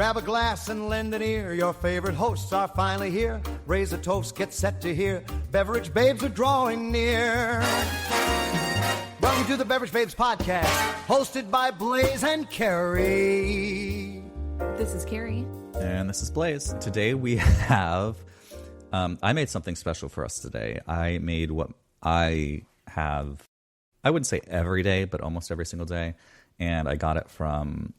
Grab a glass and lend an ear. Your favorite hosts are finally here. Raise a toast, get set to hear. Beverage babes are drawing near. Welcome to the Beverage Babes podcast, hosted by Blaze and Kerri. This is Kerri. And this is Blaze. Today we have, I made something special for us today. I made what I have, I wouldn't say every day, but almost every single day. And I got it from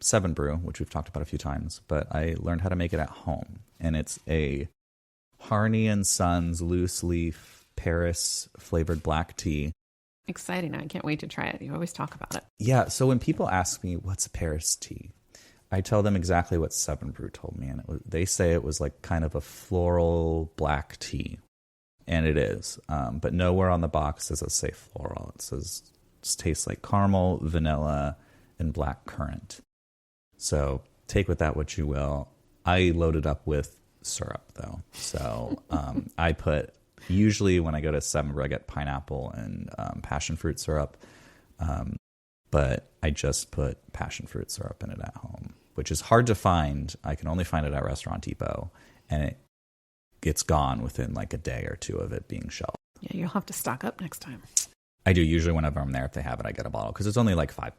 7 Brew, which we've talked about a few times. But I learned how to make it at home. And it's a Harney & Sons loose leaf Paris flavored black tea. Exciting. I can't wait to try it. You always talk about it. Yeah, so when people ask me, what's a Paris tea? I tell them exactly what 7 Brew told me. And they say it was like kind of a floral black tea. And it is. But nowhere on the box does it say floral. It says it tastes like caramel, vanilla, and black currant. So take with that what you will. I loaded up with syrup, though. So I put, usually when I go to 7 Brew, I get pineapple and passion fruit syrup. But I just put passion fruit syrup in it at home, which is hard to find. I can only find it at Restaurant Depot, and it's gone within like a day or two of it being shelved. Yeah, you'll have to stock up next time. I do. Usually whenever I'm there, if they have it, I get a bottle because it's only like $5.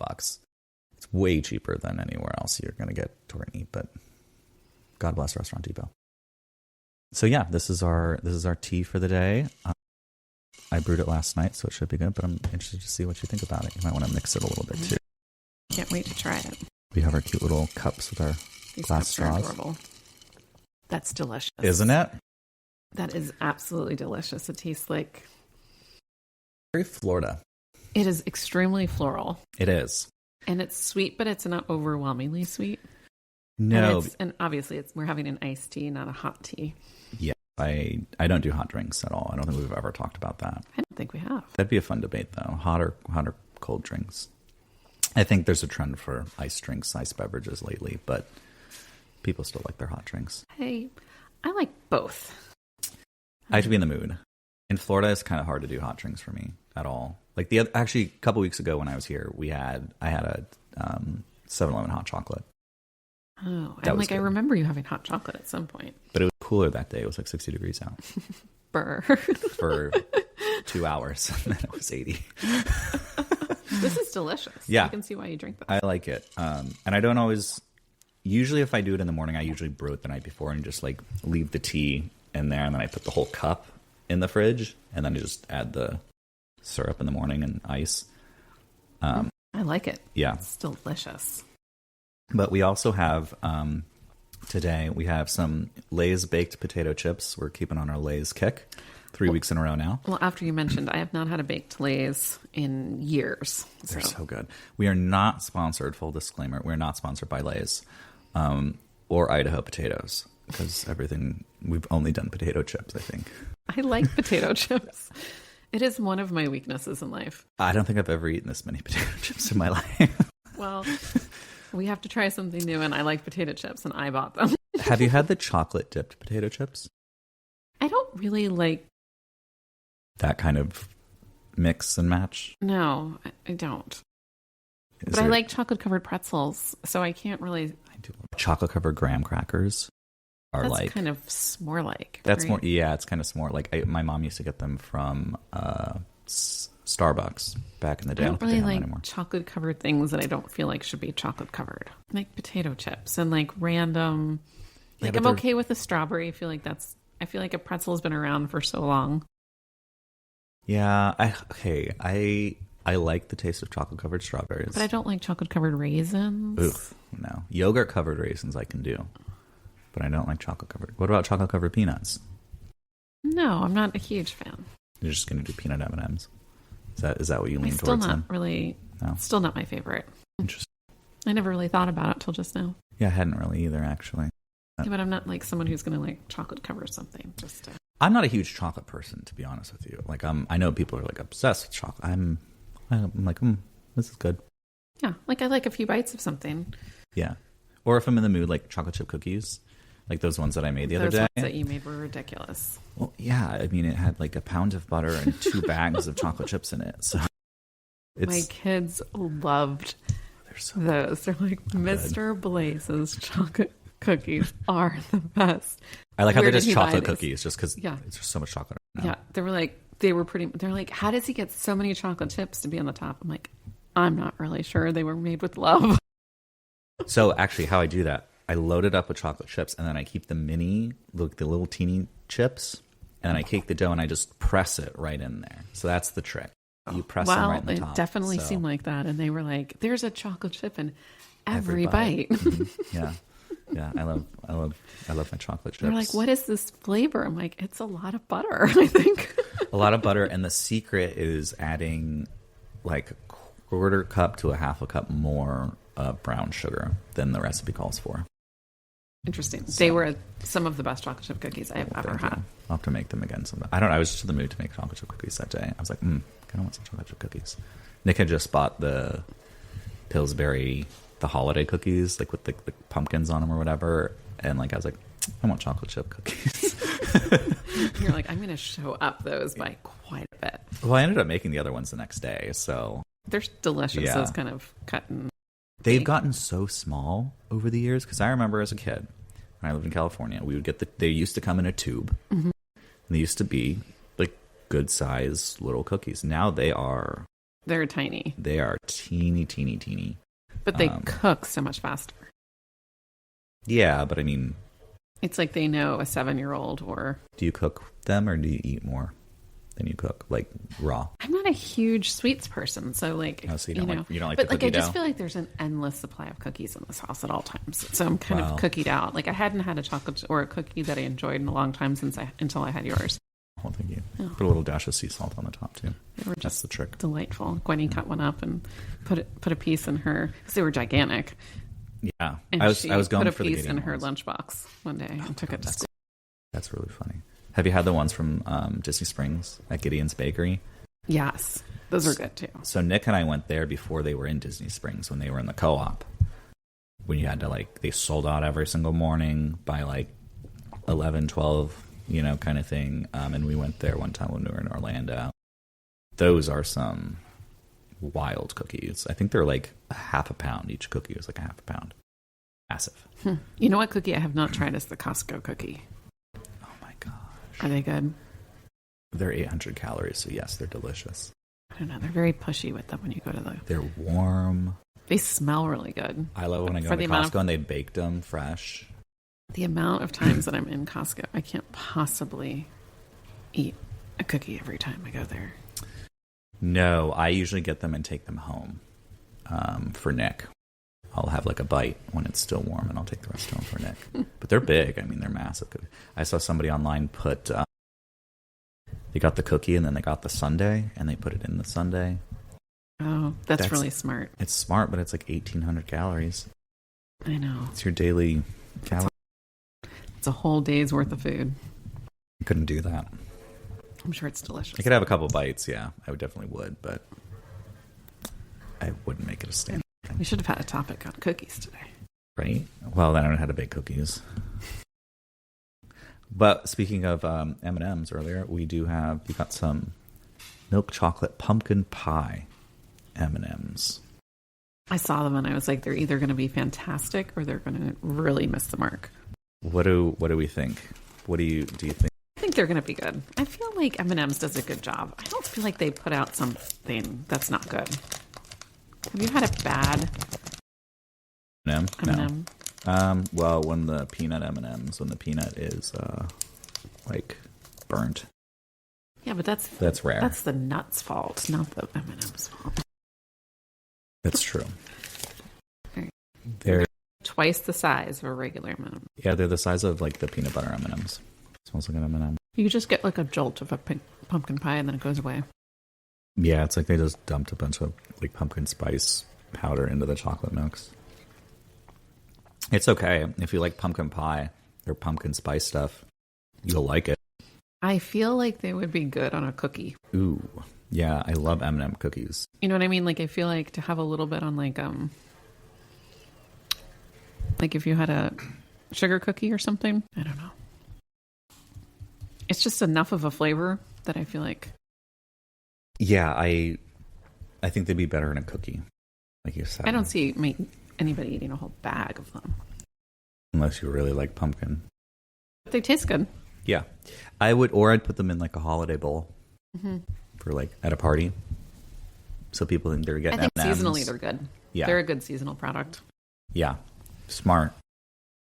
It's way cheaper than anywhere else you're going to get to eat, but God bless Restaurant Depot. So yeah, this is our tea for the day. I brewed it last night, so it should be good, but I'm interested to see what you think about it. You might want to mix it a little bit too. Can't wait to try it. We have our cute little cups with our glass straws. Adorable. That's delicious. Isn't it? That is absolutely delicious. It tastes like... Very Florida. It is extremely floral. It is. And it's sweet, but it's not overwhelmingly sweet. No. And obviously we're having an iced tea, not a hot tea. Yeah. I don't do hot drinks at all. I don't think we've ever talked about that. I don't think we have. That'd be a fun debate, though. Hot or cold drinks. I think there's a trend for iced drinks, iced beverages lately, but people still like their hot drinks. I like both. I have to be in the mood. In Florida, it's kind of hard to do hot drinks for me at all. Like actually, a couple weeks ago when I was here, I had a 7-Eleven hot chocolate. Oh, and like I remember you having hot chocolate at some point. But it was cooler that day. It was like 60 degrees out. Burr. For 2 hours, and then it was 80. This is delicious. Yeah. I can see why you drink that. I like it. And I don't always... Usually if I do it in the morning, I usually brew it the night before and just like leave the tea in there, and then I put the whole cup in the fridge, and then I just add the syrup in the morning and ice. I like it. Yeah. It's delicious. But we also have, today, we have some Lay's baked potato chips. We're keeping on our Lay's kick 3 weeks in a row now. Well, after you mentioned, I have not had a baked Lay's in years. They're so good. We are not sponsored, full disclaimer, we're not sponsored by Lay's or Idaho potatoes, because we've only done potato chips, I think. I like potato chips. It is one of my weaknesses in life. I don't think I've ever eaten this many potato chips in my life. Well, we have to try something new, and I like potato chips, and I bought them. Have you had the chocolate dipped potato chips? I don't really like... That kind of mix and match? No, I don't. But I like chocolate-covered pretzels, so I can't really... I do. Chocolate-covered graham crackers are that's like... kind of s'more-like. That's right? more... Yeah, it's kind of s'more. Like, my mom used to get them from Starbucks back in the day. I don't really like anymore. chocolate-covered things that I don't feel like should be chocolate-covered. Like potato chips and like random... Like, I'm okay with the strawberry. I feel like a pretzel has been around for so long. Yeah, I like the taste of chocolate-covered strawberries. But I don't like chocolate-covered raisins. Ugh, no. Yogurt-covered raisins I can do. But I don't like chocolate-covered. What about chocolate-covered peanuts? No, I'm not a huge fan. You're just going to do peanut M&Ms? Is that what you lean Still towards? Not really. No. Still not my favorite. Interesting. I never really thought about it till just now. Yeah, I hadn't really either, actually. Yeah, but I'm not like someone who's going to like chocolate cover something. I'm not a huge chocolate person, to be honest with you. Like, I know people are like obsessed with chocolate. I'm like, this is good. Yeah, like I like a few bites of something. Yeah, or if I'm in the mood, like chocolate chip cookies, like those ones that I made the other day. Those ones that you made were ridiculous. Well, yeah, I mean, it had like a pound of butter and 2 bags of chocolate chips in it. So my kids loved They're like Mr. Blaze's chocolate cookies are the best. I like how Where they're did just he buy chocolate these? cookies, just because Yeah. there's so much chocolate right now. Yeah, they're like, how does he get so many chocolate chips to be on the top? I'm like, I'm not really sure. They were made with love. So actually, how I do that, I load it up with chocolate chips, and then I keep the little teeny chips, and then I take the dough and I just press it right in there. So that's the trick. You press them right in the top. It definitely seemed like that. And they were like, there's a chocolate chip in every bite. Yeah. Yeah, I love my chocolate chips. They're like, what is this flavor? I'm like, it's a lot of butter, I think. A lot of butter, and the secret is adding like a quarter cup to a half a cup more brown sugar than the recipe calls for. Interesting. So, they were some of the best chocolate chip cookies I've ever had. I'll have to make them again sometime. I was just in the mood to make chocolate chip cookies that day. I was like, kind of want some chocolate chip cookies. Nick had just bought the Pillsbury, the holiday cookies, like with the pumpkins on them or whatever. And like, I was like, I want chocolate chip cookies. You're like, I'm going to show up those by quite a bit. Well, I ended up making the other ones the next day. So they're delicious. Yeah. Those kind of cut and... They've gotten so small over the years. Because I remember as a kid, when I lived in California, we would get they used to come in a tube. Mm-hmm. And they used to be like good size little cookies. Now they're tiny. They are teeny, teeny, teeny. But they cook so much faster. Yeah, but I mean... It's like they know a 7-year-old or... Do you cook them or do you eat more than you cook, like raw? I'm not a huge sweets person, so like... Oh, so you don't like the cookie But like, I just dough? feel like there's an endless supply of cookies in this house at all times. So I'm kind of cookied out. Like I hadn't had a chocolate or a cookie that I enjoyed in a long time until I had yours. Oh, thank you. Yeah. Put a little dash of sea salt on the top too. They were just That's the trick. Delightful. Gwenny cut one up and put a piece in her because they were gigantic. Yeah, and I was going put a for the piece in her ones. lunchbox one day and took it to school. That's really funny. Have you had the ones from Disney Springs at Gideon's Bakery? Yes, those are good too. So Nick and I went there before they were in Disney Springs when they were in the co-op. When you had to they sold out every single morning by like 11, 12. Kind of thing. And we went there one time when we were in Orlando. Those are some wild cookies. I think they're like a half a pound. Each cookie is like a half a pound. Massive. You know what cookie I have not tried is the Costco cookie. Oh my gosh. Are they good? They're 800 calories, so yes, they're delicious. I don't know. They're very pushy with them when you go to They're warm. They smell really good. I love when I go to Costco and they baked them fresh. The amount of times that I'm in Costco, I can't possibly eat a cookie every time I go there. No, I usually get them and take them home for Nick. I'll have like a bite when it's still warm, and I'll take the rest home for Nick. But they're big. I mean, they're massive. I saw somebody online put... they got the cookie, and then they got the sundae, and they put it in the sundae. Oh, that's really smart. It's smart, but it's like 1,800 calories. I know. It's your daily calories. It's a whole day's worth of food. I couldn't do that. I'm sure it's delicious. I could have a couple bites, yeah. I definitely would, but I wouldn't make it a standard thing. We should have had a topic on cookies today. Right? Well, then I don't know how to bake cookies. But speaking of M&Ms earlier, we got some milk chocolate pumpkin pie M&Ms. I saw them and I was like, they're either going to be fantastic or they're going to really miss the mark. What do we think? What do you think? I think they're going to be good. I feel like M&M's does a good job. I don't feel like they put out something that's not good. Have you had a bad M&M? No. Well, when the peanut M&Ms, when the peanut is like burnt. Yeah, but that's rare. That's the nuts' fault, not the M&M's fault. That's true. They're twice the size of a regular M&M. Yeah, they're the size of like the peanut butter M&Ms. Smells like an M&M. You just get like a jolt of a pumpkin pie and then it goes away. Yeah, it's like they just dumped a bunch of like pumpkin spice powder into the chocolate mix. It's okay. If you like pumpkin pie or pumpkin spice stuff, you'll like it. I feel like they would be good on a cookie. Ooh. Yeah, I love M&M cookies. You know what I mean? Like I feel like to have a little bit on like if you had a sugar cookie or something. I don't know. It's just enough of a flavor that I feel like. Yeah, I think they'd be better in a cookie. like you said. I don't see anybody eating a whole bag of them. Unless you really like pumpkin. But they taste good. Yeah. I'd put them in like a holiday bowl for like at a party. So people think they're getting I think M&Ms. seasonally they're good. Yeah. They're a good seasonal product. Yeah. Smart.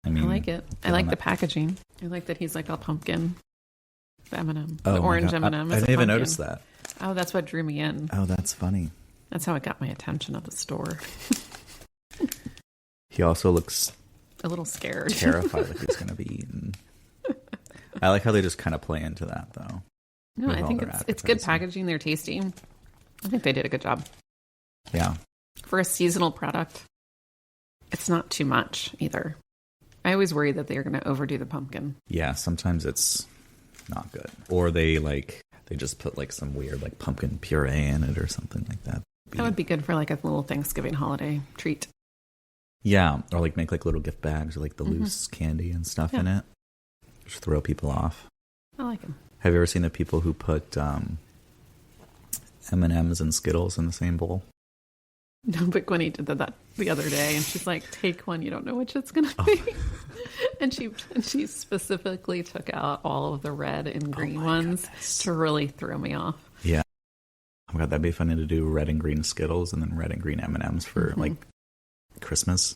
I mean, I like it. I like the packaging. I like that he's like a pumpkin. The M&M. Oh, the orange M&M. I didn't even notice that. Oh, that's what drew me in. Oh, that's funny. That's how it got my attention at the store. He also looks a little scared. Terrified that he's going to be eaten. I like how they just kind of play into that, though. No, I think it's good packaging. They're tasty. I think they did a good job. Yeah. For a seasonal product, it's not too much either. I always worry that they're going to overdo the pumpkin. Yeah, sometimes it's not good. Or they just put like some weird like pumpkin puree in it or something like that. That would be good for like a little Thanksgiving holiday treat. Yeah, or like make like little gift bags or like the loose candy and stuff in it. Just throw people off. I like them. Have you ever seen the people who put M&Ms and Skittles in the same bowl? No, but Gwenny did that the other day, and she's like, "Take one. You don't know which it's gonna be." and she specifically took out all of the red and green ones to really throw me off. Yeah. Oh my God, that'd be funny to do red and green Skittles and then red and green M&Ms for like Christmas.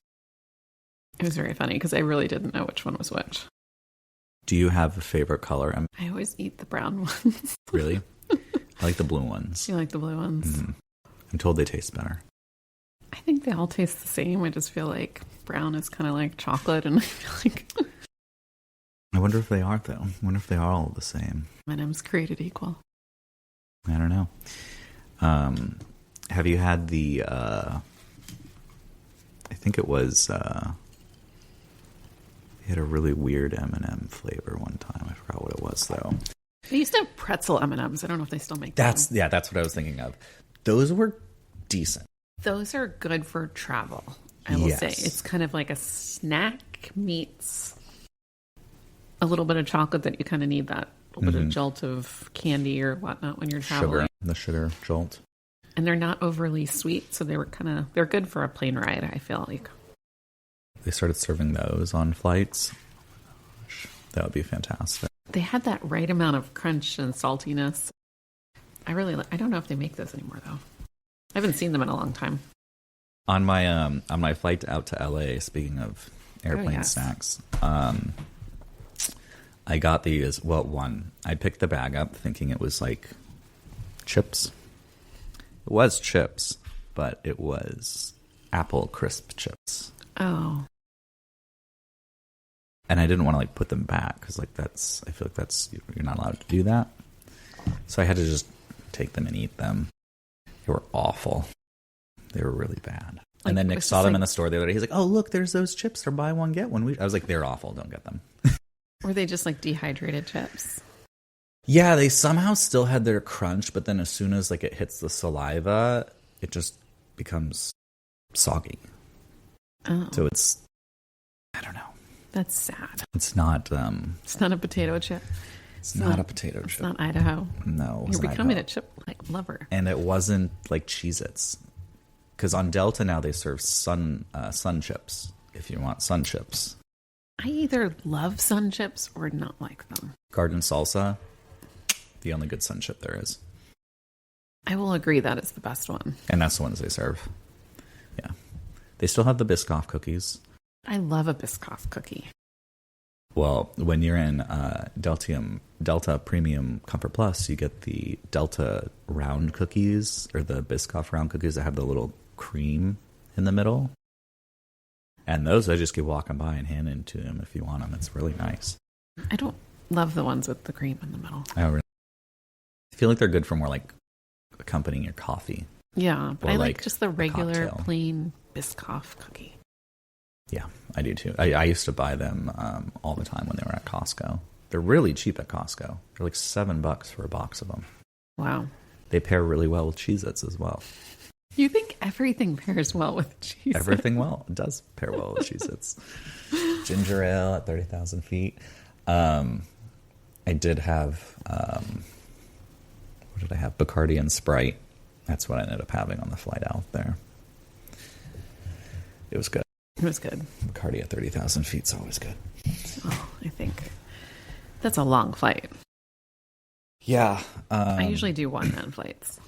It was very funny because I really didn't know which one was which. Do you have a favorite color? I always eat the brown ones. Really? I like the blue ones. You like the blue ones? Mm. I'm told they taste better. I think they all taste the same. I just feel like brown is kind of like chocolate, and I feel like I wonder if they are, though. I wonder if they are all the same. M&M's created equal. I don't know. Have you had the I think it was they had a really weird M&M flavor one time. I forgot what it was, though. They used to have pretzel M&Ms. I don't know if they still make them. That's what I was thinking of. Those were decent. Those are good for travel, I will say. It's kind of like a snack meets a little bit of chocolate that you kind of need that little bit of jolt of candy or whatnot when you're traveling. The sugar jolt. And they're not overly sweet, so they're good for a plane ride, I feel like. They started serving those on flights. Oh my gosh, that would be fantastic. They had that right amount of crunch and saltiness. I don't know if they make those anymore, though. I haven't seen them in a long time. On my flight out to LA, speaking of airplane snacks, I got these. Well, one, I picked the bag up thinking it was like chips. It was chips, but it was apple crisp chips. Oh. And I didn't want to like put them back because like I feel like you're not allowed to do that. So I had to just take them and eat them. They were awful. They were really bad. Like, and then Nick saw them in the store the other day. He's like, "Oh, look, there's those chips. They're buy one, get one." I was like, "They're awful. Don't get them." Were they just like dehydrated chips? Yeah, they somehow still had their crunch, but then as soon as like it hits the saliva, it just becomes soggy. Oh. So I don't know. That's sad. It's not a potato chip. It's not a potato chip. It's not Idaho. No. You're becoming a chip lover. And it wasn't like Cheez-Its. Because on Delta now they serve sun chips, if you want sun chips. I either love sun chips or not like them. Garden salsa, the only good sun chip there is. I will agree that is the best one. And that's the ones they serve. Yeah. They still have the Biscoff cookies. I love a Biscoff cookie. Well, when you're in Delta Premium Comfort Plus, you get the Delta round cookies or the Biscoff round cookies that have the little cream in the middle. And those I just keep walking by and handing to them if you want them. It's really nice. I don't love the ones with the cream in the middle. I feel like they're good for more like accompanying your coffee. Yeah, but I like just the regular cocktail. Plain Biscoff cookie. Yeah, I do too. I used to buy them all the time when they were at Costco. They're really cheap at Costco. They're like $7 for a box of them. Wow. They pair really well with Cheez-Its as well. You think everything pairs well with Cheez-Its? Everything does pair well with Cheez-Its. Ginger ale at 30,000 feet. I did have, what did I have? Bacardi and Sprite. That's what I ended up having on the flight out there. It was good. It was good. Bacardi at 30,000 feet is always good. Oh, I think that's a long flight. Yeah. I usually do one-man flights.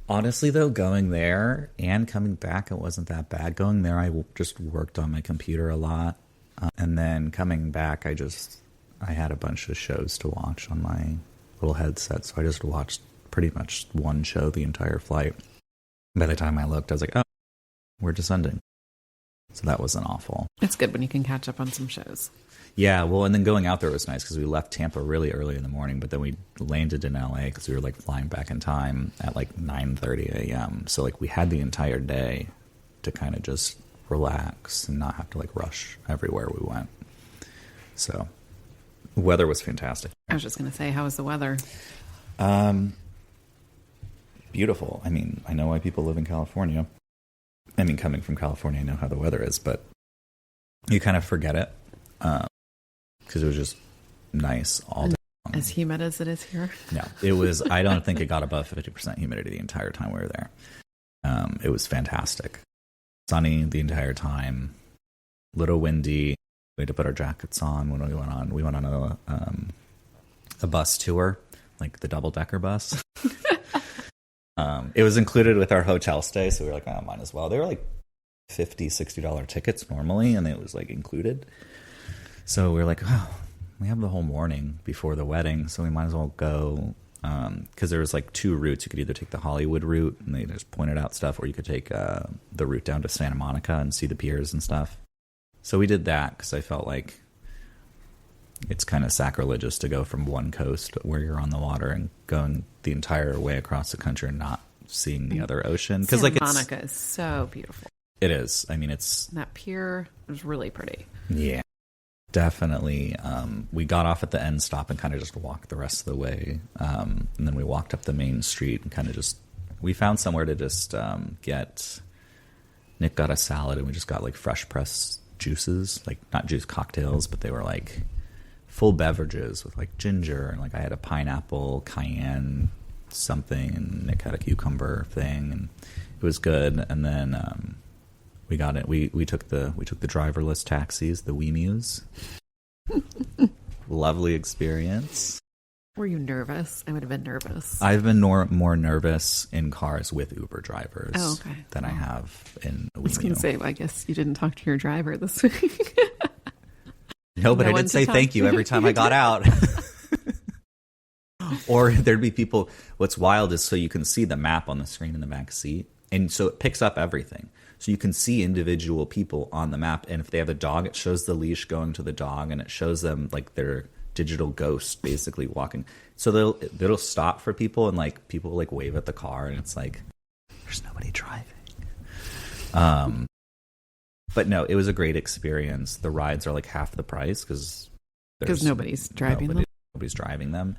Honestly, though, going there and coming back, it wasn't that bad. Going there, I just worked on my computer a lot. And then coming back, I had a bunch of shows to watch on my little headset. So I just watched pretty much one show the entire flight. By the time I looked, I was like, oh, we're descending. So that wasn't awful. It's good when you can catch up on some shows. Yeah, well, and then going out there was nice because we left Tampa really early in the morning, but then we landed in LA because we were like flying back in time at like 9:30 a.m. So like we had the entire day to kind of just relax and not have to like rush everywhere we went. So the weather was fantastic. I was just going to say, how was the weather? Beautiful. I mean, I know why people live in California. I mean, coming from California, I know how the weather is, but you kind of forget it. Because it was just nice all day long. As humid as it is here? No, it was, I don't think it got above 50% humidity the entire time we were there. It was fantastic. Sunny the entire time, little windy. We had to put our jackets on when we went on. We went on a bus tour, like the double-decker bus. It was included with our hotel stay, so we were like, oh, might as well. They were like $50, $60 tickets normally, and it was like included. So we were like, oh, we have the whole morning before the wedding, so we might as well go. Because there was like two routes. You could either take the Hollywood route, and they just pointed out stuff, or you could take the route down to Santa Monica and see the piers and stuff. So we did that because I felt like it's kind of sacrilegious to go from one coast where you're on the water and going the entire way across the country and not seeing the other ocean. Because Santa like Monica is so beautiful. It is. I mean, it's... That pier is really pretty. Yeah. Definitely. We got off at the end stop and kind of just walked the rest of the way. And then we walked up the main street and kind of just... We found somewhere to just get... Nick got a salad and we just got like fresh pressed juices. Like not juice cocktails, but they were like full beverages with like ginger. And like I had a pineapple, cayenne something. And Nick had a cucumber thing. And it was good. And then... we got it. We took the driverless taxis, the Waymo's. Lovely experience. Were you nervous? I would have been nervous. I've been more nervous in cars with Uber drivers than I have in a Waymo. I was going to say, I guess you didn't talk to your driver this week. No, but I did say thank you every time I got out. Or there'd be people. What's wild is so you can see the map on the screen in the back seat, and so it picks up everything. So you can see individual people on the map, and if they have a dog, it shows the leash going to the dog, and it shows them like their digital ghost basically walking. So it'll stop for people, and like people like wave at the car, and it's like there's nobody driving. But no, it was a great experience. The rides are like half the price because nobody's driving them. Nobody's driving them.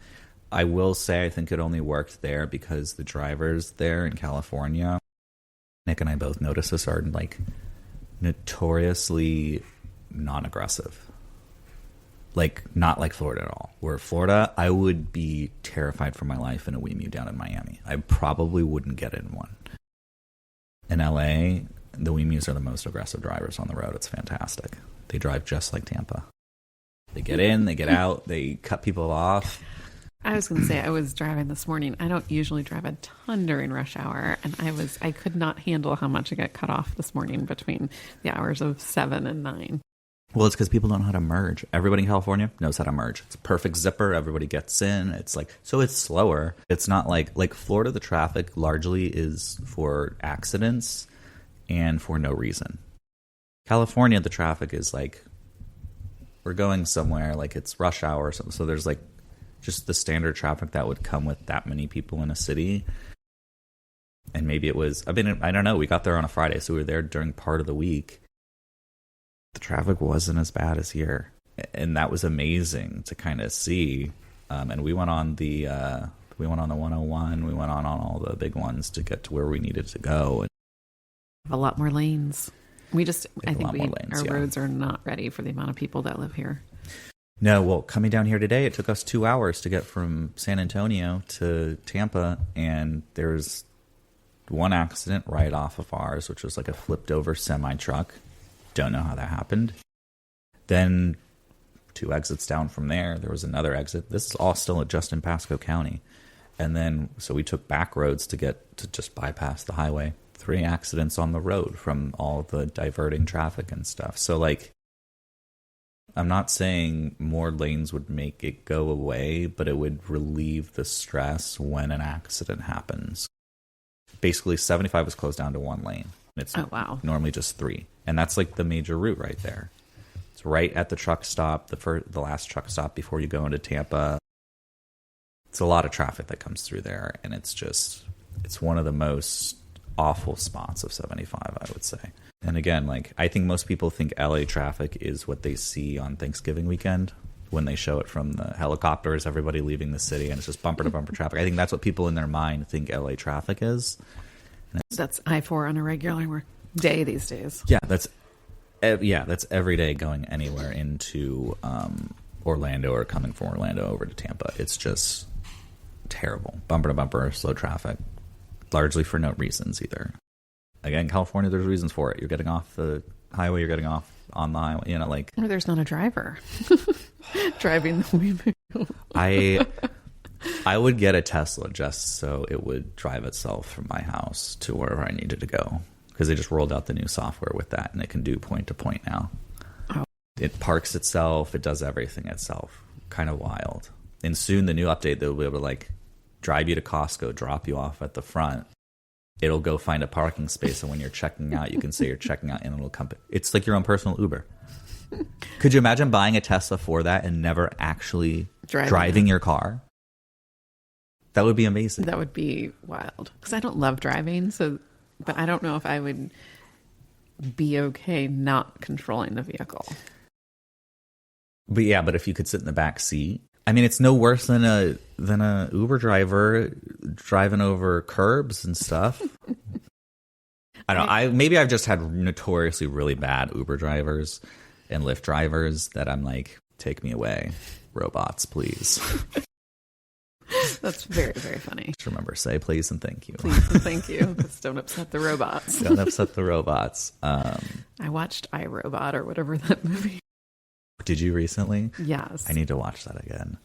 I will say I think it only worked there because the drivers there in California, Nick and I both noticed this, are like notoriously non-aggressive. Like not like Florida at all. Where Florida, I would be terrified for my life in a Waymo down in Miami. I probably wouldn't get in one. In LA, the Waymos are the most aggressive drivers on the road. It's fantastic. They drive just like Tampa. They get in, they get out, they cut people off. I was going to say, I was driving this morning. I don't usually drive a ton during rush hour, and I could not handle how much I got cut off this morning between the hours of 7 and 9. Well, it's because people don't know how to merge. Everybody in California knows how to merge. It's a perfect zipper. Everybody gets in. It's like, so it's slower. It's not like Florida, the traffic largely is for accidents and for no reason. California, the traffic is like, we're going somewhere, like it's rush hour or something. So there's like just the standard traffic that would come with that many people in a city. And maybe it was, I don't know. We got there on a Friday, so we were there during part of the week. The traffic wasn't as bad as here. And that was amazing to kind of see. And we went on the 101. We went on all the big ones to get to where we needed to go. A lot more lanes. I think our yeah. roads are not ready for the amount of people that live here. No, well, coming down here today, it took us 2 hours to get from San Antonio to Tampa, and there's one accident right off of ours, which was like a flipped over semi truck. Don't know how that happened. Then 2 exits down from there was another exit. This is all still just in Pasco County. And then, so we took back roads to get to just bypass the highway. 3 accidents on the road from all the diverting traffic and stuff. So, like, I'm not saying more lanes would make it go away, but it would relieve the stress when an accident happens. Basically, 75 was closed down to 1 lane. It's normally just 3. And that's like the major route right there. It's right at the truck stop, the last truck stop before you go into Tampa. It's a lot of traffic that comes through there, and it's one of the most awful spots of 75, I would say. And again, like, I think most people think LA traffic is what they see on Thanksgiving weekend when they show it from the helicopters, everybody leaving the city, and it's just bumper to bumper traffic. I think that's what people in their mind think LA traffic is. That's I-4 on a regular day these days. Yeah, that's every day going anywhere into Orlando or coming from Orlando over to Tampa. It's just terrible. Bumper to bumper, slow traffic, largely for no reasons either. Again, California, there's reasons for it. You're getting off the highway, you're getting off on the highway, you know, like... Or there's not a driver driving the Waymo. I would get a Tesla just so it would drive itself from my house to wherever I needed to go. Because they just rolled out the new software with that, and it can do point to point now. Oh. It parks itself, it does everything itself. Kind of wild. And soon the new update, they'll be able to, like, drive you to Costco, drop you off at the front. It'll go find a parking space, and when you're checking out, you can say you're checking out, and it'll come. It's like your own personal Uber. Could you imagine buying a Tesla for that and never actually driving your car? That would be amazing. That would be wild. Because I don't love driving, but I don't know if I would be okay not controlling the vehicle. But yeah, but if you could sit in the back seat, I mean, it's no worse than a Uber driver driving over curbs and stuff. I don't know. Maybe I've just had notoriously really bad Uber drivers and Lyft drivers that I'm like, take me away, robots, please. That's very, very funny. Just remember, say please and thank you. Please and thank you. Just don't upset the robots. Don't upset the robots. I watched iRobot or whatever that movie. Did you recently? Yes. I need to watch that again.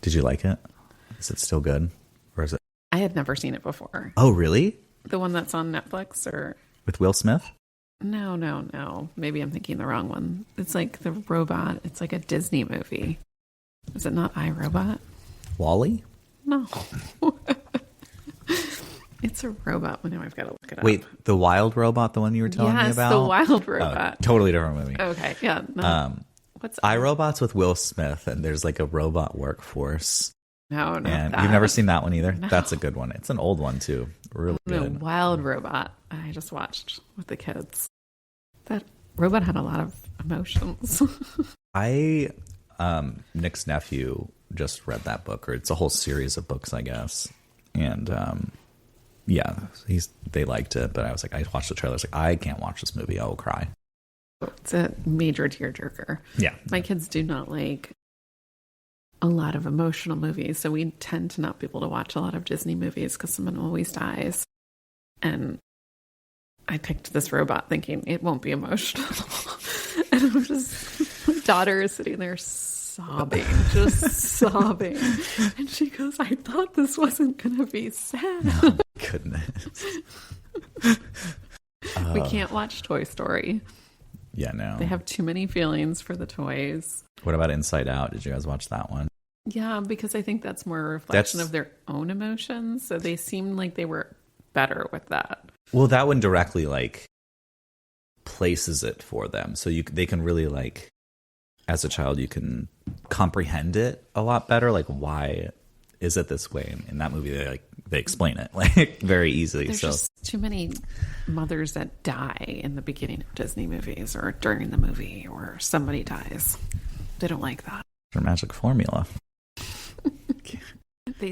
Did you like it? Is it still good? Or is it? I had never seen it before. Oh, really? The one that's on Netflix or? With Will Smith? No. Maybe I'm thinking the wrong one. It's like the robot. It's like a Disney movie. Is it not iRobot? WALL-E? No. It's a robot. Well, now I've got to look it up. Wait, the wild robot, the one you were telling me about? Yes, the wild robot. Oh, totally different movie. Okay, yeah. No. What's iRobot's with Will Smith, and there's like a robot workforce. No, not and that. You've never seen that one either? No. That's a good one. It's an old one, too. Really good. The wild robot I just watched with the kids. That robot had a lot of emotions. Nick's nephew just read that book, or it's a whole series of books, I guess. And yeah, they liked it, but I was like, I watched the trailer. I was like, I can't watch this movie. I will cry. It's a major tearjerker. Yeah. My kids do not like a lot of emotional movies, so we tend to not be able to watch a lot of Disney movies because someone always dies. And I picked this robot thinking it won't be emotional. And I'm just, my daughter is sitting there sobbing, just sobbing. And she goes, I thought this wasn't going to be sad. Oh, goodness. We can't watch Toy Story. Yeah, no. They have too many feelings for the toys. What about Inside Out? Did you guys watch that one? Yeah, because I think that's more a reflection of their own emotions. So they seemed like they were better with that. Well, that one directly like places it for them. So they can really like, as a child, you can comprehend it a lot better. Like, why is it this way? And in that movie, they explain it like very easily. There's just too many mothers that die in the beginning of Disney movies or during the movie, or somebody dies. They don't like that. Their magic formula.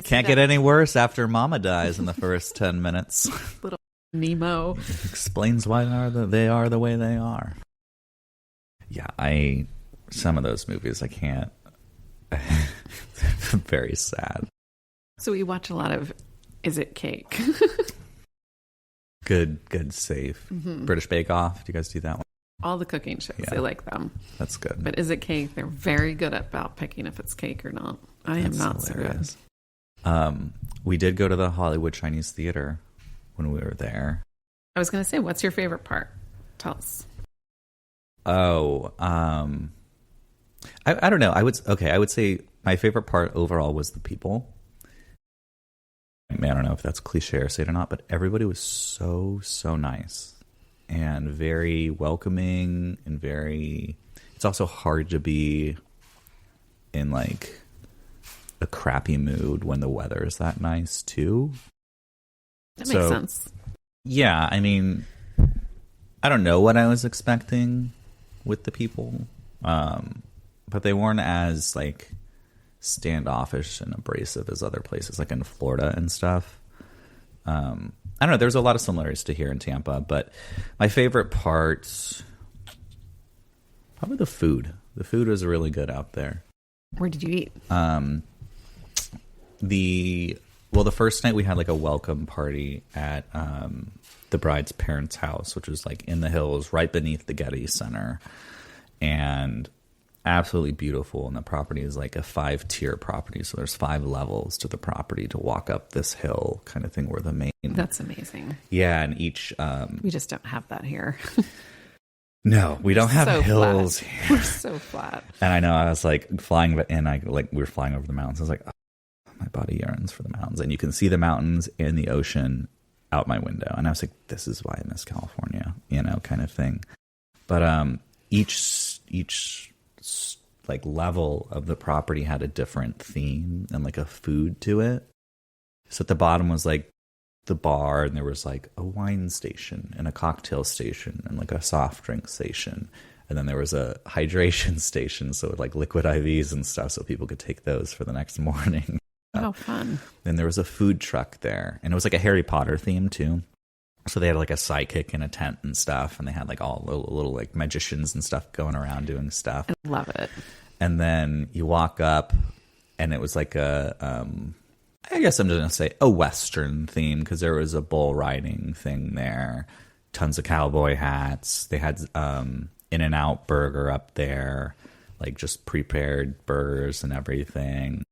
Can't get any worse after Mama dies in the first 10 minutes. Little Nemo explains why they are the way they are. Yeah, some of those movies I can't. Very sad. So we watch a lot of is it cake? Good, safe. British Bake Off. Do you guys do that one? All the cooking shows, Yeah. I like them. That's good. But is it cake? They're very good about picking if it's cake or not. I am not so good. We did go to the Hollywood Chinese Theater when we were there. I was going to say, what's your favorite part? Tell us. Oh, I don't know. I would say my favorite part overall was the people. I mean, I don't know if that's cliche or say it or not, but everybody was so nice and very welcoming and it's also hard to be in like a crappy mood when the weather is that nice too. That makes sense. Yeah, I mean, I don't know what I was expecting with the people, but they weren't as like standoffish and abrasive as other places, like in Florida and stuff. I don't know. There's a lot of similarities to here in Tampa, but my favorite part, probably the food. The food was really good out there. Where did you eat? The first night we had like a welcome party at the bride's parents' house, which was like in the hills right beneath the Getty Center, and absolutely beautiful. And the property is like a 5-tier property, so there's 5 levels to the property to walk up this hill kind of thing. Where the main That's amazing. Yeah, and each we just don't have that here. No, we don't have hills flat. here. We're so flat. And I know I was like flying, we were flying over the mountains. I was like, oh, my body yearns for the mountains, and you can see the mountains and the ocean out my window. And I was like, this is why I miss California, kind of thing. But each like level of the property had a different theme and like a food to it. So at the bottom was like the bar, and there was like a wine station and a cocktail station and like a soft drink station. And then there was a hydration station, so like liquid IVs and stuff, so people could take those for the next morning. How fun. Then there was a food truck there, and it was like a Harry Potter theme too. So they had like a sidekick in a tent and stuff, and they had like all little like magicians and stuff going around doing stuff. I love it. And then you walk up, and it was like I guess I'm just going to say a Western theme, because there was a bull riding thing there, tons of cowboy hats. They had In-N-Out Burger up there, like just prepared burgers and everything.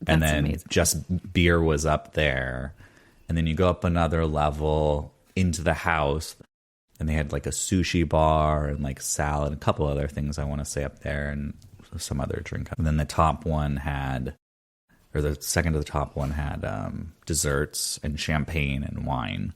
And then amazing. Just beer was up there. And then you go up another level into the house, and they had like a sushi bar and like salad, a couple other things I want to say up there, and some other drink. And then the top one had, or the second to the top one had desserts and champagne and wine,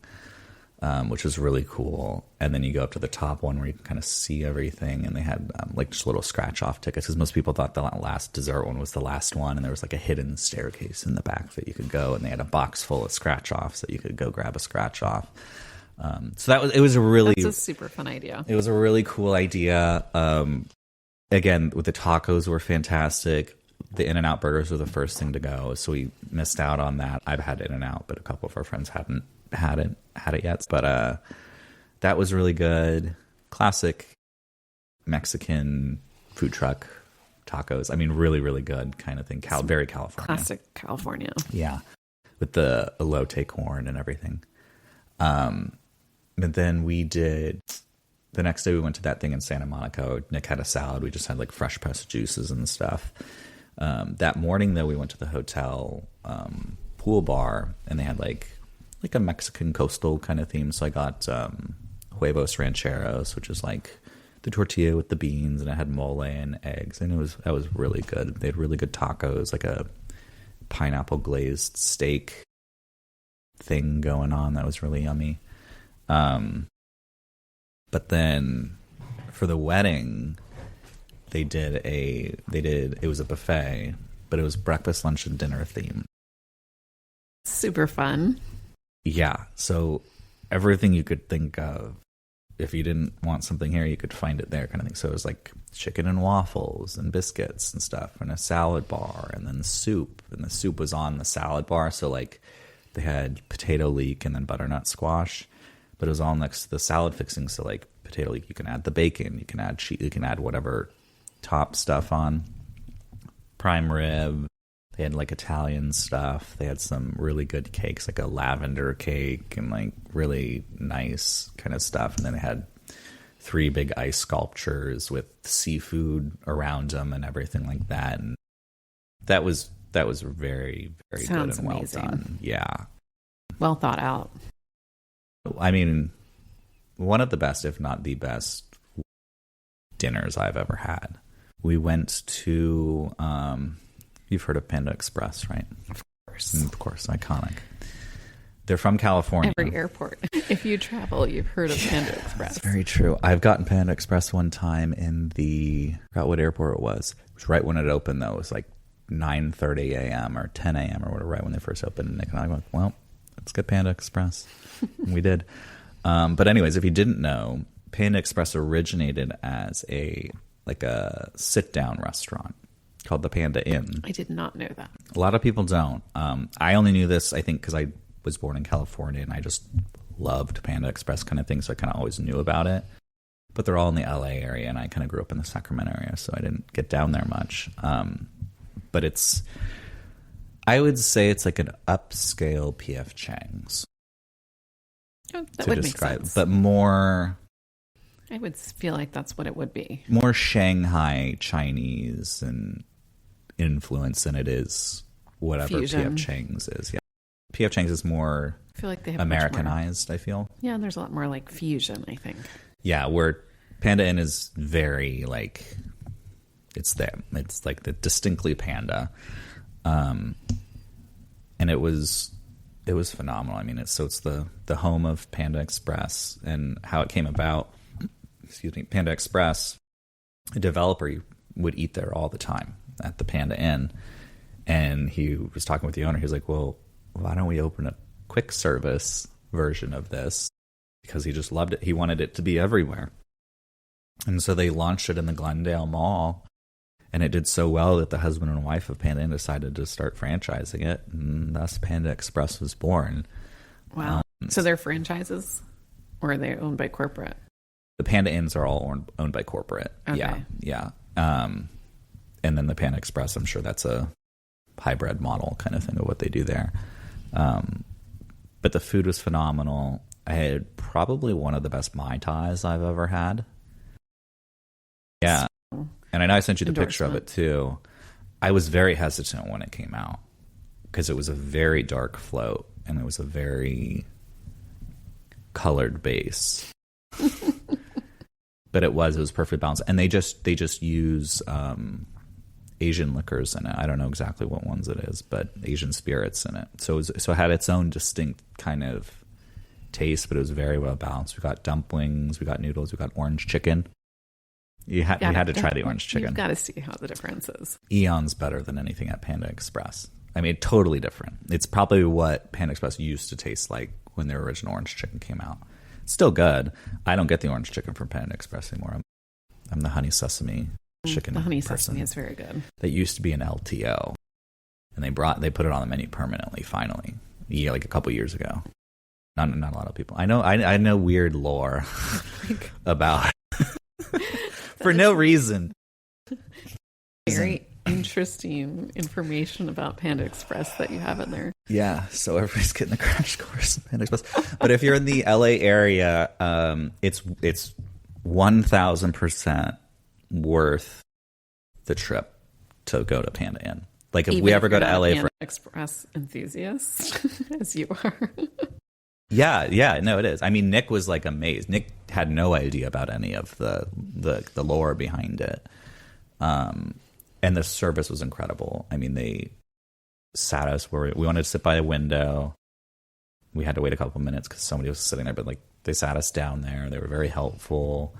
which was really cool. And then you go up to the top one where you can kind of see everything, and they had like just little scratch-off tickets, because most people thought the last dessert one was the last one, and there was like a hidden staircase in the back that you could go, and they had a box full of scratch-offs that you could go grab a scratch-off. So it was a really... That's a super fun idea. It was a really cool idea. Again, with the tacos were fantastic. The In-N-Out burgers were the first thing to go, so we missed out on that. I've had In-N-Out, but a couple of our friends hadn't had it yet. But that was really good. Classic Mexican food truck tacos. I mean, really, really good kind of thing. Very California. Classic California. Yeah, with the elote corn and everything. But then we did... The next day we went to that thing in Santa Monica. Nick had a salad. We just had like fresh pressed juices and stuff. That morning, though, we went to the hotel pool bar, and they had like a Mexican coastal kind of theme. So I got huevos rancheros, which is like the tortilla with the beans, and it had mole and eggs, and that was really good. They had really good tacos, like a pineapple glazed steak thing going on that was really yummy. But then for the wedding, it was a buffet, but it was breakfast, lunch, and dinner themed. Super fun. Yeah. So everything you could think of, if you didn't want something here, you could find it there kind of thing. So it was like chicken and waffles and biscuits and stuff, and a salad bar, and then soup. And the soup was on the salad bar. So like they had potato leek and then butternut squash. But it was all next to the salad fixing. So like potato leek, you can add the bacon, you can add cheese, you can add whatever top stuff on. Prime rib, They had like Italian stuff. They had some really good cakes, like a lavender cake and like really nice kind of stuff. And then they had 3 big ice sculptures with seafood around them and everything like that. And that was very, very Sounds good and amazing. well done. Yeah. Well thought out. I mean, one of the best, if not the best, dinners I've ever had. We went to, you've heard of Panda Express, right? Of course. Of course, iconic. They're from California. Every airport. If you travel, you've heard of Panda Express. That's very true. I've gotten Panda Express one time in I forgot what airport it was. It was right when it opened, though. It was like 9:30 a.m. or 10 a.m. or whatever, right when they first opened. And Nick and I went, well, let's get Panda Express. And we did. But anyways, if you didn't know, Panda Express originated as a sit-down restaurant called the Panda Inn. I did not know that. A lot of people don't. I only knew this, I think, because I was born in California and I just loved Panda Express kind of thing, so I kind of always knew about it. But they're all in the LA area, and I kind of grew up in the Sacramento area, so I didn't get down there much. But I would say it's like an upscale P.F. Chang's. Oh, that would make sense. But more... I would feel like that's what it would be. More Shanghai Chinese and influence than it is whatever Fusion. P.F. Chang's is. Yeah, P.F. Chang's is more I feel like they have Americanized, I feel. Yeah, and there's a lot more like fusion, I think. Yeah, where Panda Inn is very like it's them. It's like the distinctly Panda, and it was phenomenal. I mean, it's the home of Panda Express and how it came about. Excuse me, Panda Express. A developer would eat there all the time at the Panda Inn, and he was talking with the owner. He was like, "Well, why don't we open a quick service version of this?" Because he just loved it. He wanted it to be everywhere. And so they launched it in the Glendale Mall, and it did so well that the husband and wife of Panda Inn decided to start franchising it, and thus Panda Express was born. Wow. So they're franchises, or are they owned by corporate? The Panda Inns are all owned by corporate. Okay. Yeah. And then the Panda Express, I'm sure that's a hybrid model kind of thing of what they do there. But the food was phenomenal. I had probably one of the best Mai Tais I've ever had. Yeah. And I know I sent you the picture of it too. I was very hesitant when it came out because it was a very dark float and it was a very colored base. But it was perfectly balanced. And they just use Asian liquors in it. I don't know exactly what ones it is, but Asian spirits in it. So it had its own distinct kind of taste, but it was very well balanced. We got dumplings, we got noodles, we got orange chicken. You had to try the orange chicken. You've got to see how the difference is. Eons better than anything at Panda Express. I mean, totally different. It's probably what Panda Express used to taste like when their original orange chicken came out. It's still good. I don't get the orange chicken from Panda Express anymore. I'm the honey sesame chicken. The honey person. sesame is very good. That used to be an LTO, and they put it on the menu permanently. Finally, like a couple years ago. Not a lot of people. I know weird lore about for no reason. Very interesting information about Panda Express that you have in there. Yeah, so everybody's getting a crash course in Panda Express. But if you're in the LA area, it's 1,000% worth the trip to go to Panda Inn. Like if Even we ever go to LA Panda for Express enthusiast, as you are. Yeah, no, it is. I mean, Nick was like amazed. Nick had no idea about any of the lore behind it. And the service was incredible. I mean, they sat us where we wanted to sit by a window. We had to wait a couple minutes because somebody was sitting there, but like they sat us down there. They were very helpful.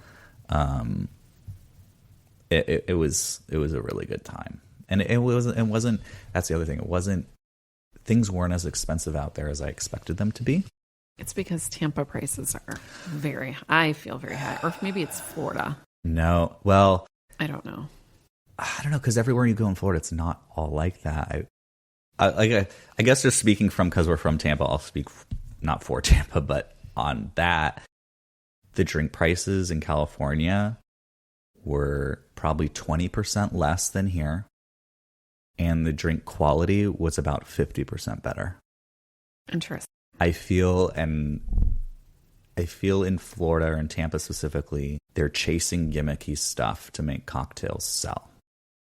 It was a really good time, and it wasn't. That's the other thing. Things weren't as expensive out there as I expected them to be. It's because Tampa prices are I feel very high, or maybe it's Florida. No, well, I don't know. I don't know, because everywhere you go in Florida, it's not all like that. I guess just speaking because we're from Tampa, I'll speak not for Tampa, but on that. The drink prices in California were probably 20% less than here. and the drink quality was about 50% better. Interesting. I feel in Florida or in Tampa specifically, they're chasing gimmicky stuff to make cocktails sell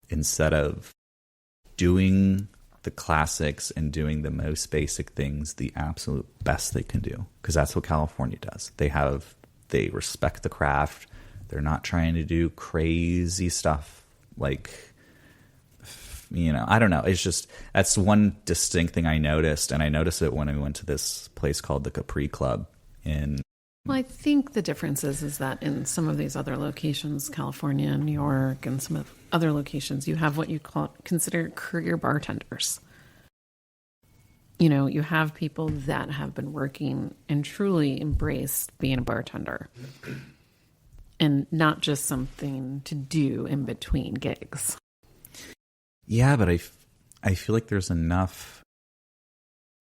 instead of doing the classics and doing the most basic things the absolute best they can do, because that's what California does. They respect the craft. They're not trying to do crazy stuff like, I don't know. It's just, that's one distinct thing I noticed, and I noticed it when I went to this place called the Capri Club in. Well, I think the difference is that in some of these other locations, California, New York, and some of other locations, you have what you consider career bartenders. You have people that have been working and truly embraced being a bartender, and not just something to do in between gigs. Yeah, but I feel like there's enough.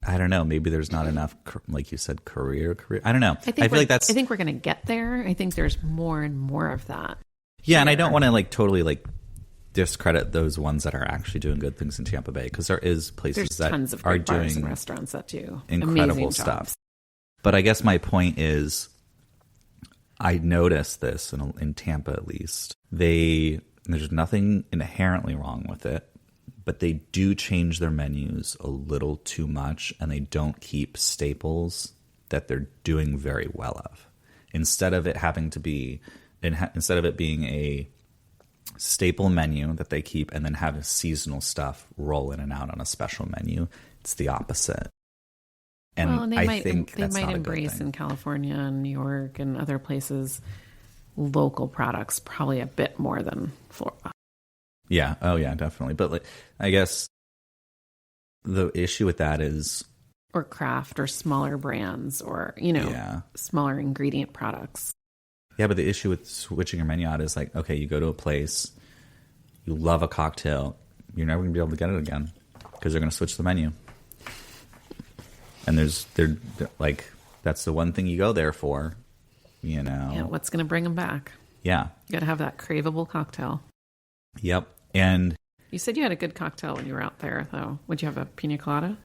I don't know. Maybe there's not enough, like you said, career. I don't know. I feel like that's. I think we're going to get there. I think there's more and more of that. Yeah, and I don't want to totally discredit those ones that are actually doing good things in Tampa Bay, because there is places that tons of are bars doing and restaurants that do incredible stuff. But I guess my point is, I noticed this in Tampa at least. There's nothing inherently wrong with it, but they do change their menus a little too much, and they don't keep staples that they're doing very well of. Instead of it being a staple menu that they keep and then have seasonal stuff roll in and out on a special menu, it's the opposite. And I think they might embrace in California and New York and other places local products probably a bit more than Florida. Yeah. Oh, yeah, definitely. But I guess the issue with that is, or craft or smaller brands or smaller ingredient products. Yeah, but the issue with switching your menu out is okay, you go to a place, you love a cocktail, you're never going to be able to get it again because they're going to switch the menu. And they're that's the one thing you go there for, Yeah, what's going to bring them back? Yeah. You got to have that craveable cocktail. Yep. And you said you had a good cocktail when you were out there, though. Would you have a pina colada?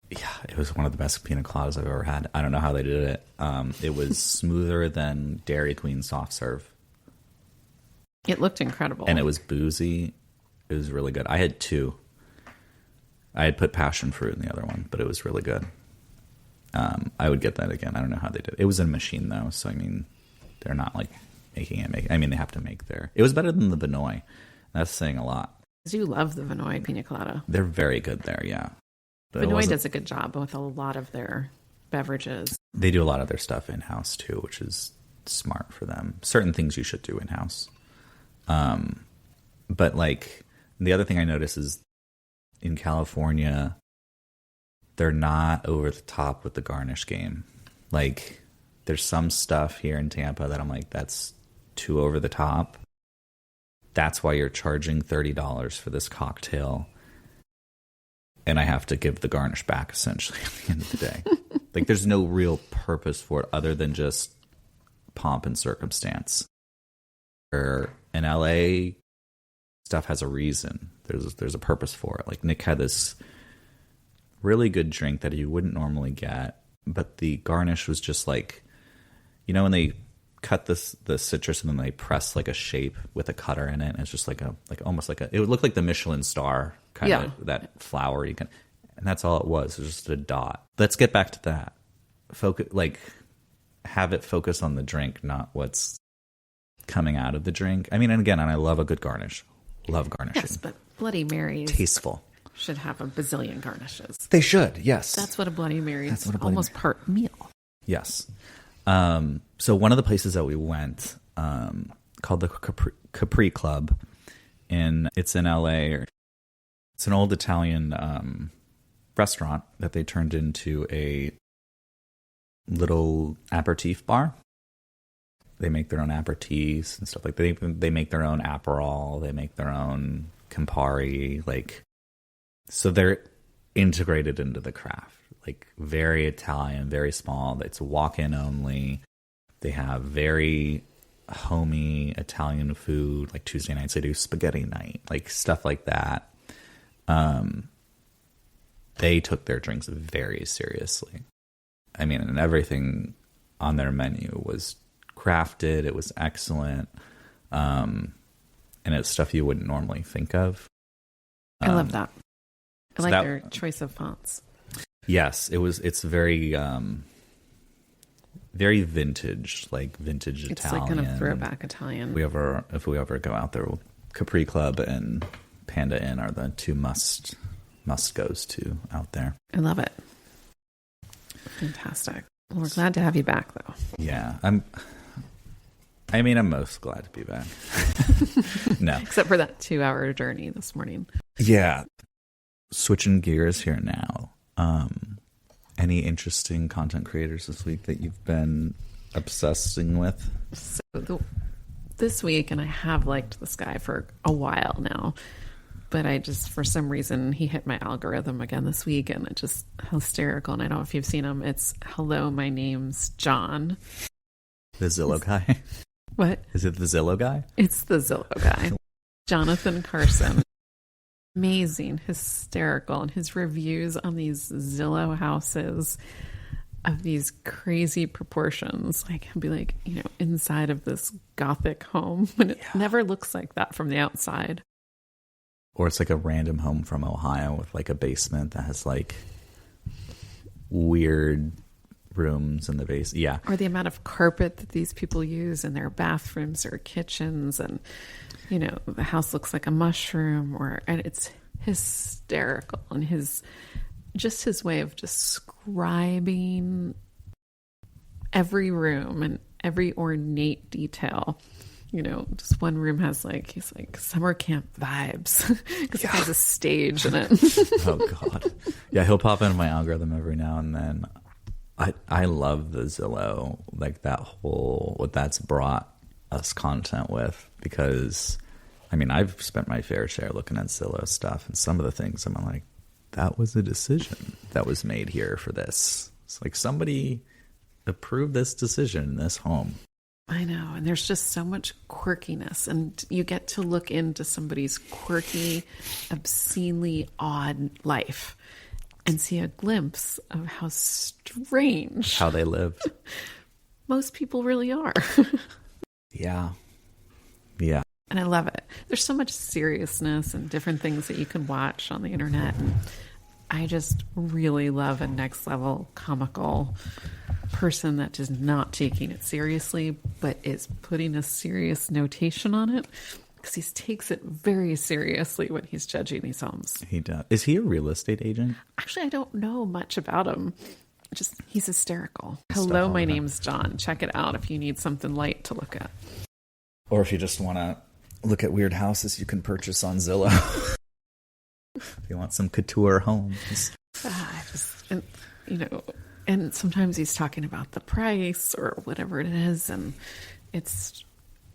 Yeah, it was one of the best pina coladas I've ever had. I don't know how they did it. It was smoother than Dairy Queen soft serve. It looked incredible. And it was boozy. It was really good. I had two. I had put passion fruit in the other one, but it was really good. I would get that again. I don't know how they did it. It was in a machine, though, so, they're not, making it. They have to make their. It was better than the Vinoy. That's saying a lot. I do love the Vinoy pina colada. They're very good there, yeah. But Vinoy does a good job with a lot of their beverages. They do a lot of their stuff in-house, too, which is smart for them. Certain things you should do in-house. But, the other thing I noticed is in California, they're not over the top with the garnish game. There's some stuff here in Tampa that I'm that's too over the top. That's why you're charging $30 for this cocktail. And I have to give the garnish back, essentially, at the end of the day. There's no real purpose for it other than just pomp and circumstance. Or in LA, stuff has a reason. There's a purpose for it. Nick had this really good drink that you wouldn't normally get, but the garnish was just when they cut the citrus and then they press a shape with a cutter in it. And it's just almost it would look like the Michelin star kind of that flower you can, and that's all it was. It was just a dot. Let's get back to that. Focus, have it focus on the drink, not what's coming out of the drink. And again, I love a good garnish. Love garnishing. Yes, but Bloody Marys tasteful should have a bazillion garnishes. They should, yes. That's what a Bloody Mary is. Almost part meal. Yes. So one of the places that we went, called the Capri Club, and it's in LA. It's an old Italian restaurant that they turned into a little aperitif bar. They make their own aperitifs and stuff they make their own Aperol. They make their own Campari. So they're integrated into the craft. Very Italian, very small. It's walk-in only. They have very homey Italian food. Tuesday nights they do spaghetti night, stuff like that. they took their drinks very seriously. I mean, and everything on their menu was crafted. It was excellent. And it's stuff you wouldn't normally think of. I love that. I like that, their choice of fonts. Yes, it's very, very vintage, like vintage It's Italian. like kind of throwback Italian. If we ever go out there, Capri Club and Panda Inn are the two must goes to out there. I love it. Fantastic. Well, we're glad to have you back, though. Yeah, I'm most glad to be back. No, except for that 2-hour journey this morning. Yeah, switching gears here now. Any interesting content creators this week that you've been obsessing with? So this week, and I have liked this guy for a while now, but I just, for some reason, he hit my algorithm again this week, and it's just hysterical. And I don't know if you've seen him. It's Hello, My Name's John. The Zillow guy? What? Is it the Zillow guy? It's the Zillow guy. Jonathan Carson. Amazing, hysterical, and his reviews on these Zillow houses of these crazy proportions. Like, he'll be like, inside of this Gothic home, when it never looks like that from the outside. Or it's like a random home from Ohio with like a basement that has like weird rooms in the base. Yeah. Or the amount of carpet that these people use in their bathrooms or kitchens, and the house looks like a mushroom, and it's hysterical. And his way of describing every room and every ornate detail. Just one room has he's like summer camp vibes because it has a stage in it. Oh God. Yeah. He'll pop into my algorithm every now and then. I love the Zillow, like that whole, what that's brought us content with, because I've spent my fair share looking at Zillow stuff, and some of the things I'm like, that was a decision that was made here for this. It's like somebody approved this decision in this home. I know. And there's just so much quirkiness, and you get to look into somebody's quirky, obscenely odd life and see a glimpse of how strange how they lived. Most people really are. Yeah. And I love it. There's so much seriousness and different things that you can watch on the internet. And I just really love a next level comical person that is not taking it seriously, but is putting a serious notation on it, because he takes it very seriously when he's judging these homes. He does. Is he a real estate agent? Actually, I don't know much about him. He's hysterical. Hello, my name's John. Check it out if you need something light to look at. Or if you just want to look at weird houses you can purchase on Zillow. If you want some couture homes. And sometimes he's talking about the price or whatever it is, and it's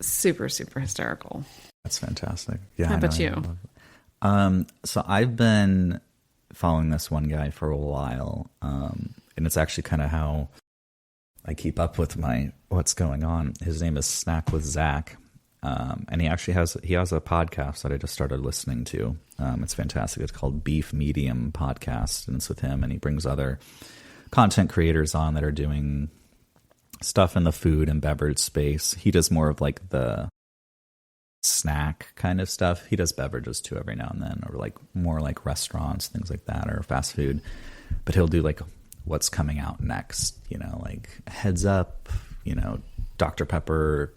super, super hysterical. That's fantastic. Yeah. How about you? So I've been following this one guy for a while, and it's actually kind of how I keep up with what's going on. His name is Snack with Zach, and he actually has a podcast that I just started listening to. It's fantastic. It's called Beef Medium Podcast, and it's with him, and he brings other content creators on that are doing stuff in the food and beverage space. He does more of like the snack kind of stuff. He does beverages too every now and then, or like more like restaurants, things like that, or fast food. But he'll do like what's coming out next, like heads up, Dr. Pepper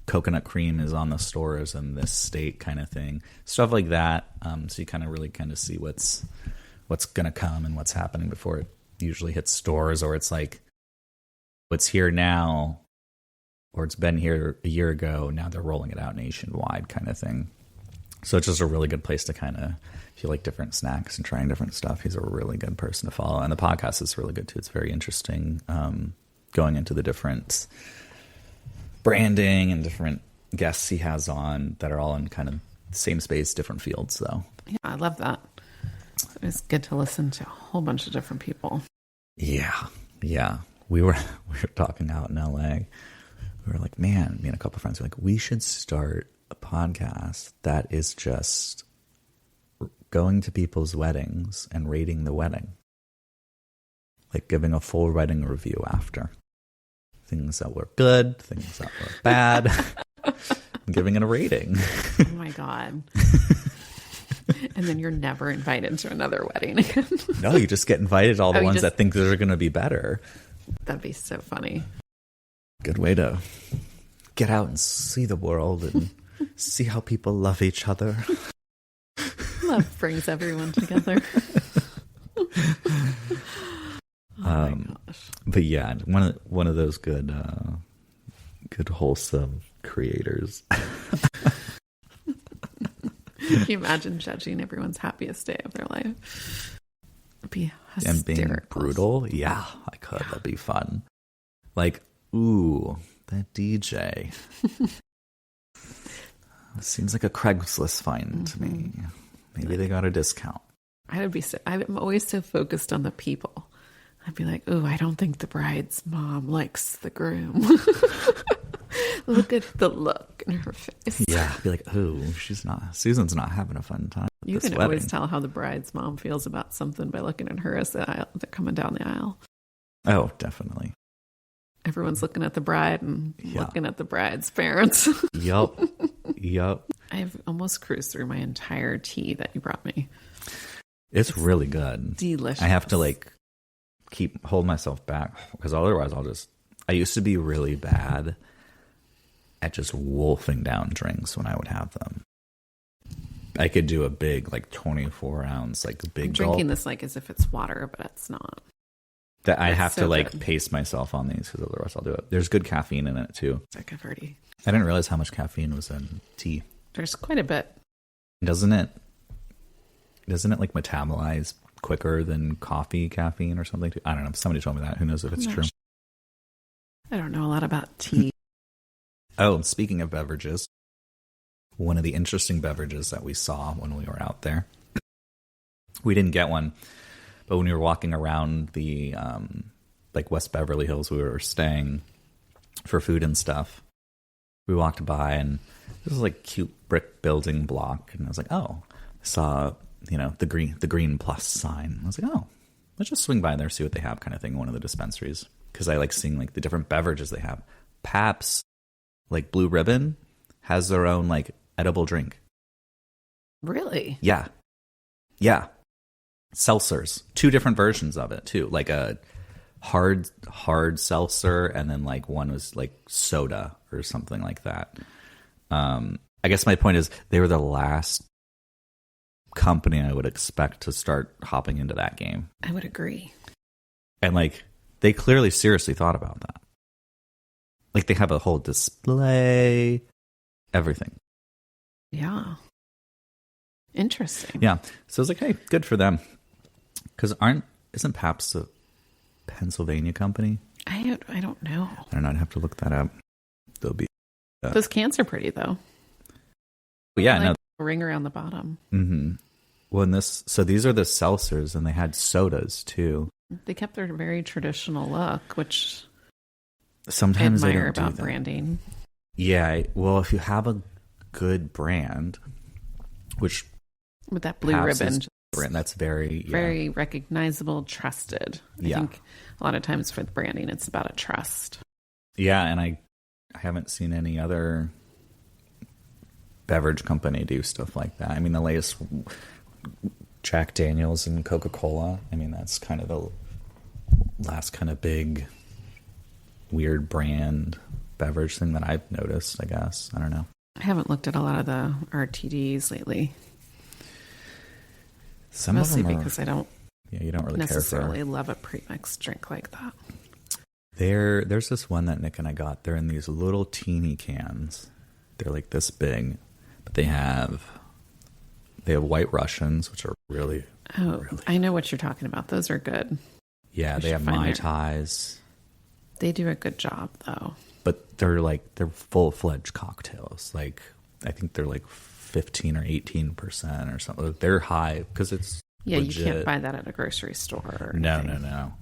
coconut cream is on the stores in this state kind of thing, stuff like that. So you kind of really see what's going to come and what's happening before it usually hits stores, or it's like what's here now, or it's been here a year ago, now they're rolling it out nationwide kind of thing. So it's just a really good place to if you like different snacks and trying different stuff, he's a really good person to follow. And the podcast is really good too. It's very interesting, going into the different branding and different guests he has on that are all in kind of the same space, different fields though. Yeah, I love that. It's good to listen to a whole bunch of different people. Yeah. We were talking out in LA. We were like, man, me and a couple of friends were like, we should start a podcast that is just going to people's weddings and rating the wedding. Like giving a full wedding review after. Things that were good, things that were bad. Giving it a rating. Oh my God. And then you're never invited to another wedding again. No, you just get invited to all the ones that think they're going to be better. That'd be so funny. Good way to get out and see the world and see how people love each other. Love brings everyone together. Oh my gosh. But yeah, one of those good wholesome creators. Can you imagine judging everyone's happiest day of their life? It'd be hysterical. And being brutal? Yeah, I could. Yeah. That'd be fun. Like, ooh, that DJ. Seems like a Craigslist find to me. Maybe they got a discount. I'm always so focused on the people. I'd be like, ooh, I don't think the bride's mom likes the groom. Look at the look in her face. Yeah, I'd be like, oh, Susan's not having a fun time. You can always tell how the bride's mom feels about something by looking at her as they're coming down the aisle. Oh, definitely. Everyone's looking at the bride and looking at the bride's parents. Yup. I've almost cruised through my entire tea that you brought me. It's really good. Delicious. I have to hold myself back because otherwise I used to be really bad at just wolfing down drinks when I would have them. I could do a big 24 ounce big I'm drinking gulp. This as if it's water, but it's not. That I have so to good. Pace myself on these because otherwise I'll do it. There's good caffeine in it too. It's I've already. I didn't realize how much caffeine was in tea. There's quite a bit. Doesn't it metabolize quicker than coffee caffeine or something? I don't know. Somebody told me that. Who knows if it's true? I don't know a lot about tea. Oh, speaking of beverages, one of the interesting beverages that we saw when we were out there, we didn't get one, but when we were walking around the West Beverly Hills, we were staying for food and stuff. We walked by and this was cute brick building block, and I was like, oh, I saw the green plus sign. I was like, oh, let's just swing by there, see what they have, kind of thing. One of the dispensaries, because I like seeing the different beverages they have. Pabst, Blue Ribbon, has their own edible drink. Really? Yeah. Seltzers, 2 different versions of it too, a hard seltzer, and then one was soda or something like that. I guess my point is they were the last company I would expect to start hopping into that game. I would agree. And they clearly seriously thought about that. They have a whole display, everything. Yeah. Interesting. Yeah. So I was hey, good for them. Because isn't Pabst a Pennsylvania company? I don't know. I don't know. I'd have to look that up. They'll be. Those cans are pretty though. Yeah, no. Ring around the bottom. Mm-hmm. Well, these are the seltzers, and they had sodas too. They kept their very traditional look, which sometimes I I admire don't do about that. branding. Yeah, well, if you have a good brand, which with that blue ribbon, brand, that's very recognizable, trusted. I think a lot of times for the branding, it's about a trust. Yeah, and I haven't seen any other beverage company do stuff like that. I mean, the latest Jack Daniels and Coca-Cola. I mean, that's kind of the last kind of big weird brand beverage thing that I've noticed, I guess. I don't know. I haven't looked at a lot of the RTDs lately. Mostly because I don't you don't really necessarily love a premixed drink like that. There's this one that Nick and I got. They're in these little teeny cans. They're this big, but they have White Russians, which are really I know what you're talking about. Those are good. Yeah, they have Mai Tais. They do a good job though. But they're full-fledged cocktails. I think they're 15 or 18% or something. They're high because it's legit. You can't buy that at a grocery store. No.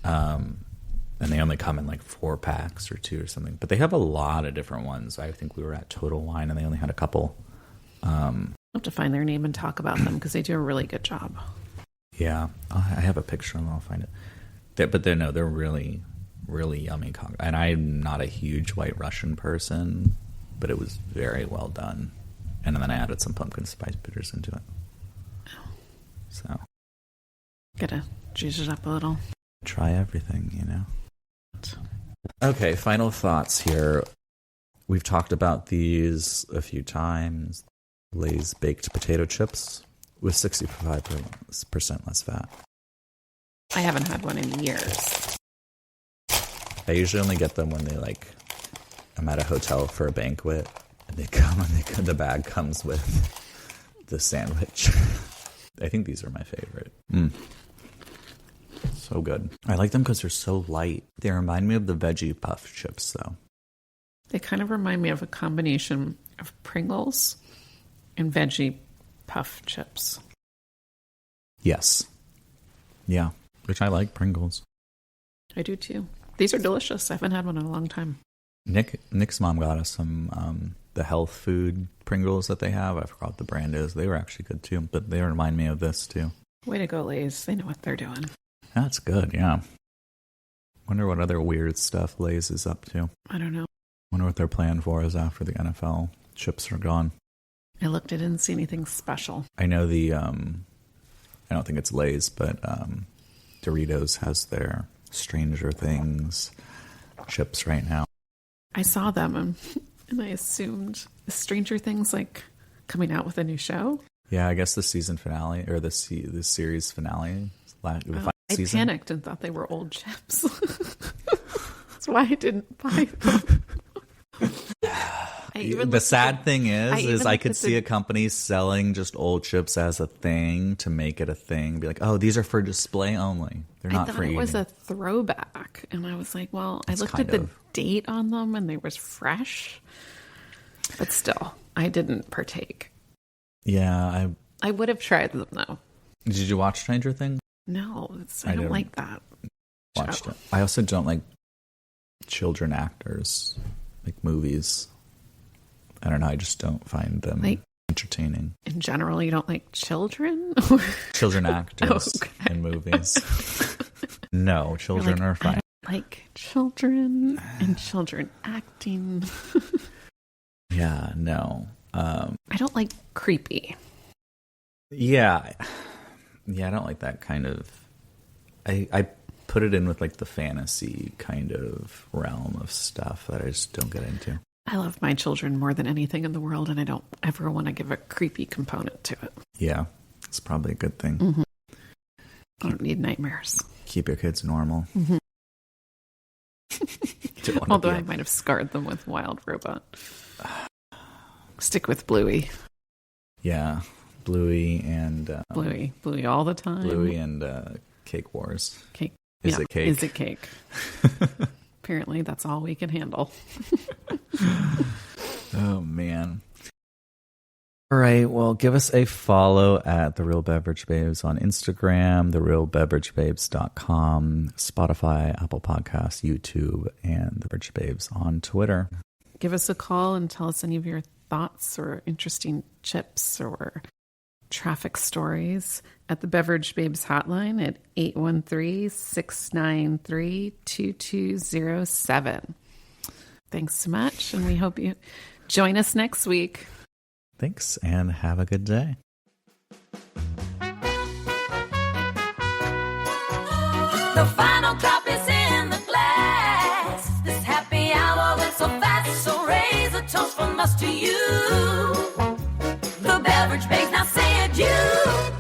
And they only come in 4 packs or 2 or something. But they have a lot of different ones. I think we were at Total Wine and they only had a couple. have to find their name and talk about them because they do a really good job. Yeah, I have a picture and I'll find it. They're really, really yummy. And I'm not a huge White Russian person, but it was very well done. And then I added some pumpkin spice bitters into it. So. Gotta juice it up a little. Try everything, you know. Okay, final thoughts here. We've talked about these a few times. Lay's baked potato chips with 65% less fat. I haven't had one in years. I usually only get them when I'm at a hotel for a banquet, and the bag comes with the sandwich. I think these are my favorite. So good. I like them because they're so light. They remind me of the veggie puff chips, though. They kind of remind me of a combination of Pringles and veggie puff chips. Yes. Yeah, which I like Pringles. I do too. These are delicious. I haven't had one in a long time. Nick's mom got us some the health food Pringles that they have. I forgot what the brand is. They were actually good too, but they remind me of this too. Way to go, Lay's. They know what they're doing. That's good, yeah. Wonder what other weird stuff Lay's is up to. I don't know. Wonder what their plan for is after the NFL chips are gone. I looked, I didn't see anything special. I know I don't think it's Lay's, but Doritos has their Stranger Things chips right now. I saw them and I assumed Stranger Things coming out with a new show. Yeah, I guess the season finale or the series finale. I panicked and thought they were old chips. That's why I didn't buy them. The sad thing is I could see a company selling just old chips as a thing to make it a thing. Be like, oh, these are for display only. They're not for eating. It was a throwback. And I was like, well, I looked at the date on them and they was fresh. But still, I didn't partake. Yeah. I would have tried them, though. Did you watch Stranger Things? No, I don't like that. Watched it. I also don't like children actors, like movies. I don't know. I just don't find them entertaining. In general, you don't like children? Children actors in movies. No, children are fine. I don't like children and children acting. Yeah, no. I don't like creepy. Yeah, I don't like that kind of. I put it in with the fantasy kind of realm of stuff that I just don't get into. I love my children more than anything in the world, and I don't ever want to give a creepy component to it. Yeah, it's probably a good thing. Mm-hmm. I don't need nightmares. Keep your kids normal. Mm-hmm. Although I might have scarred them with Wild Robot. Stick with Bluey. Yeah, Bluey and... Bluey all the time. Bluey and Cake Wars. Cake. Is it cake? Is it cake? Apparently, that's all we can handle. Oh, man. All right, well, give us a follow at The Real Beverage Babes on Instagram, therealbeveragebabes.com, Spotify, Apple Podcasts, YouTube, and The Beverage Babes on Twitter. Give us a call and tell us any of your thoughts or interesting chips or traffic stories at the Beverage Babes hotline at 813-693-2207. Thanks so much, and we hope you join us next week. Thanks, and have a good day. The final drop is in the glass. This happy hour went so fast, so raise a toast from us to you. The Beverage Babes, now say adieu.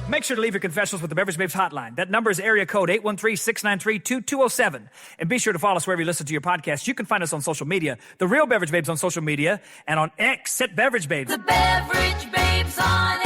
Make sure to leave your confessions with the Beverage Babes hotline. That number is area code 813-693-2207. And be sure to follow us wherever you listen to your podcast. You can find us on social media, The Real Beverage Babes on social media, and on X at Beverage Babes. The Beverage Babes on